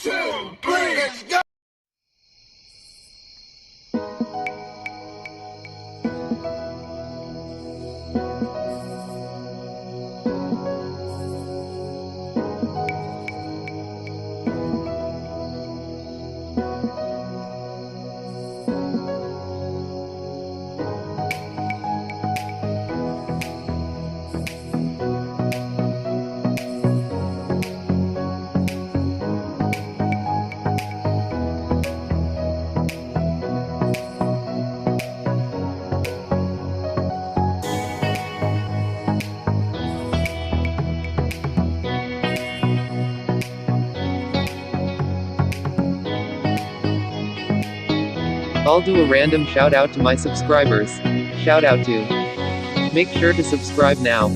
2, 3, let's go! I'll do a random shout out to my subscribers. Shout out to. Make sure to subscribe now.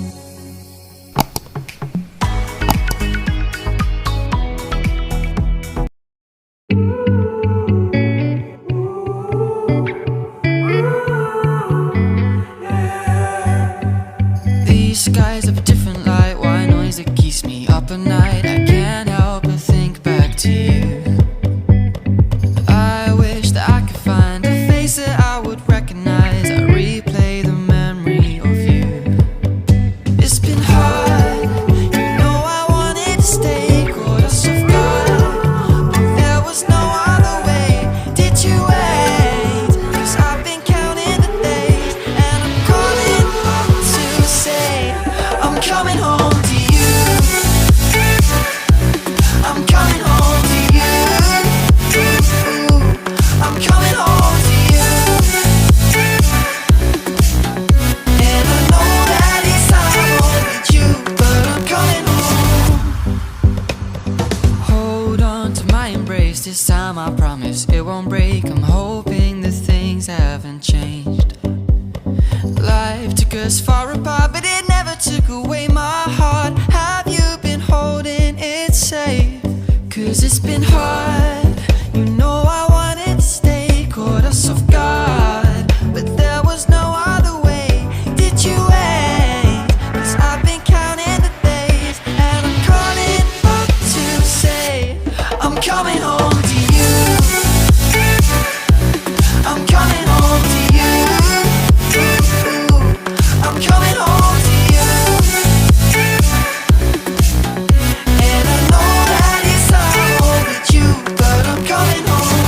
These skies have a different light, white noise that keeps me up at night. I can't help but think back to you. I wish that I could find a face that I would recognize. I replay the memory of you. It's been hard, you know I wanted to stay, caught us off guard, but there was no other way. Did you wait? 'Cause I've been counting the days, and I'm calling up to say I'm coming home to you. I'm coming home to you. I'm coming home to you. And I know that it's time with you, but I'm coming home. Hold on to my embrace, this time I promise it won't break. I'm hoping that things haven't changed. Life took us far apart, but it never took away my heart. Have you been holding it safe? 'Cause it's been hard, you know I wanted to stay, caught us off guard, but there was no other way. Did you wait? 'Cause I've been counting the days, and I'm calling up to say I'm coming home to you. I'm coming home to you. I'm coming home to you. And I know that it's time with you, but I'm coming home.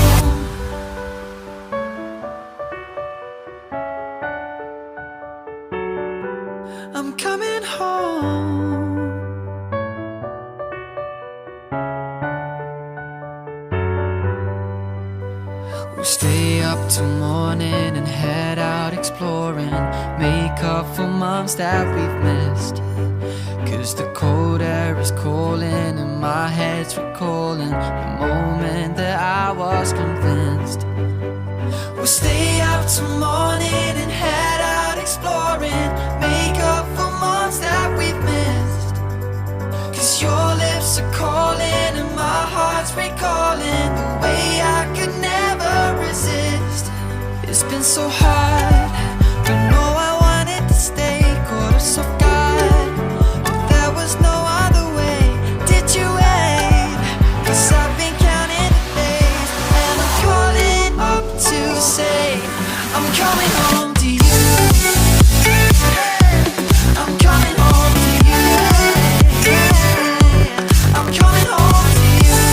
I'm coming home. We'll stay up till morning and head out exploring, make up for months that we've missed. 'Cause the cold air is calling and my head's recalling the moment that I was convinced. We'll stay up till morning and head out exploring, make up for months that we've missed. 'Cause your lips are calling and my heart's recalling the way I could never resist. It's been so hard, but no, I wanted to stay, caught us off guard, but there was no other way. Did you wait? 'Cause I've been counting the days, and I'm calling up to say I'm coming home to you. I'm coming home to you. I'm coming home to you.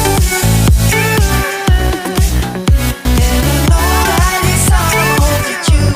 And I know that it's time with you,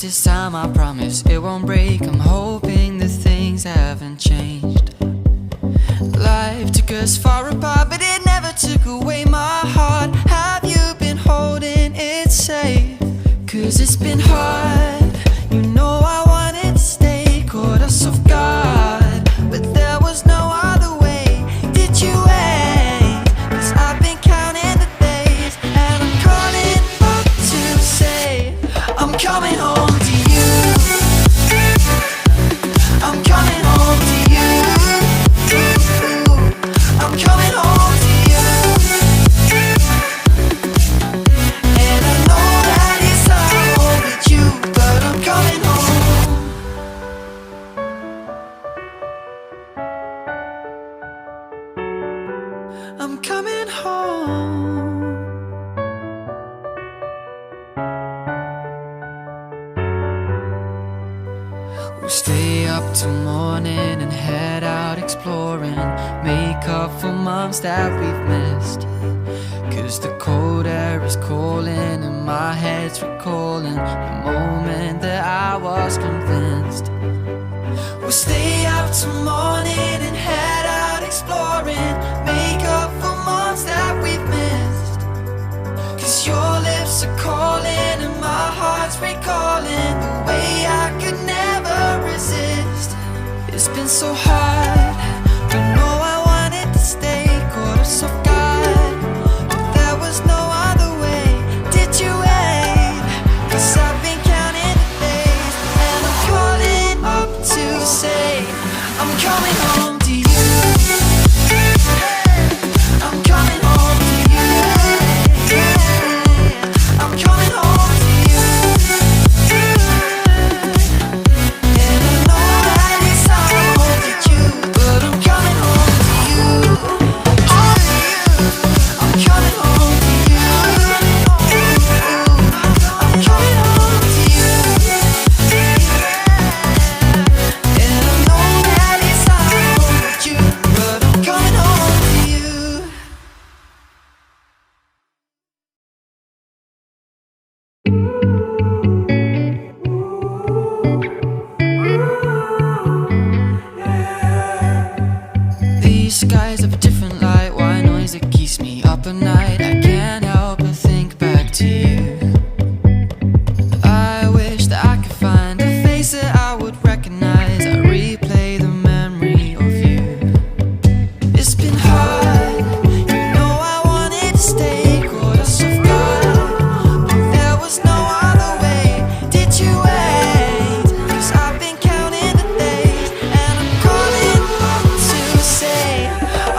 this time I promise it won't break. I'm hoping that things haven't changed. Life took us far apart, but it never took away my heart. Have you been holding it safe? 'Cause it's been hard. You know I wanted to stay, caught us off guard, but there was no other way. Did you wait? 'Cause I've been counting the days, and I'm calling up to say I'm coming home to you. I'm coming home to you. I'm coming home to you. And I know that it's hard with you, but I'm coming home. I'm coming home. We'll stay up till morning and head out exploring, make up for months that we've missed. 'Cause the cold air is calling and my head's recalling the moment that I was convinced. We'll stay up till morning and head out exploring, make up for months that we've missed. 'Cause your lips are calling and my heart's recalling the way I could never resist. It's been so hard, I know I wanted to stay, caught us off guard, but there was no other way. Did you wait? 'Cause I've been counting the days, and I'm calling up to say I'm coming home to you. I'm coming home to you. I'm coming home to you. And I know that it's hard with you, but I'm coming home to you. I'm coming home to you. I'm coming home to you. And I know that it's hard with you, but I'm coming home to you. These skies have a different light, white noise that keeps me up at night. I can't help but think back to you. I wish that I could find a face that I would recognize. I replay the memory of you. It's been hard, you know I wanted to stay, caught us off guard, but there was no other way. Did you wait? 'Cause I've been counting the days, and I'm calling up to say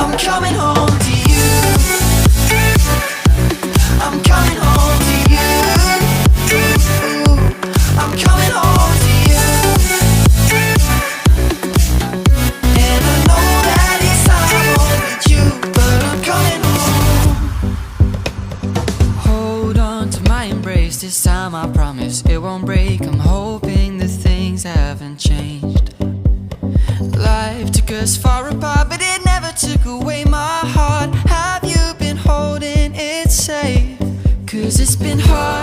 I'm coming home to you. I'm coming home to you. I'm coming home to you. And I know that it's hard with you, but I'm coming home. Hold on to my embrace, this time I promise it won't break. I'm hoping that things haven't changed. Life took us far apart, but it never took away my heart. Have you been holding it safe? 'Cause it's been hard.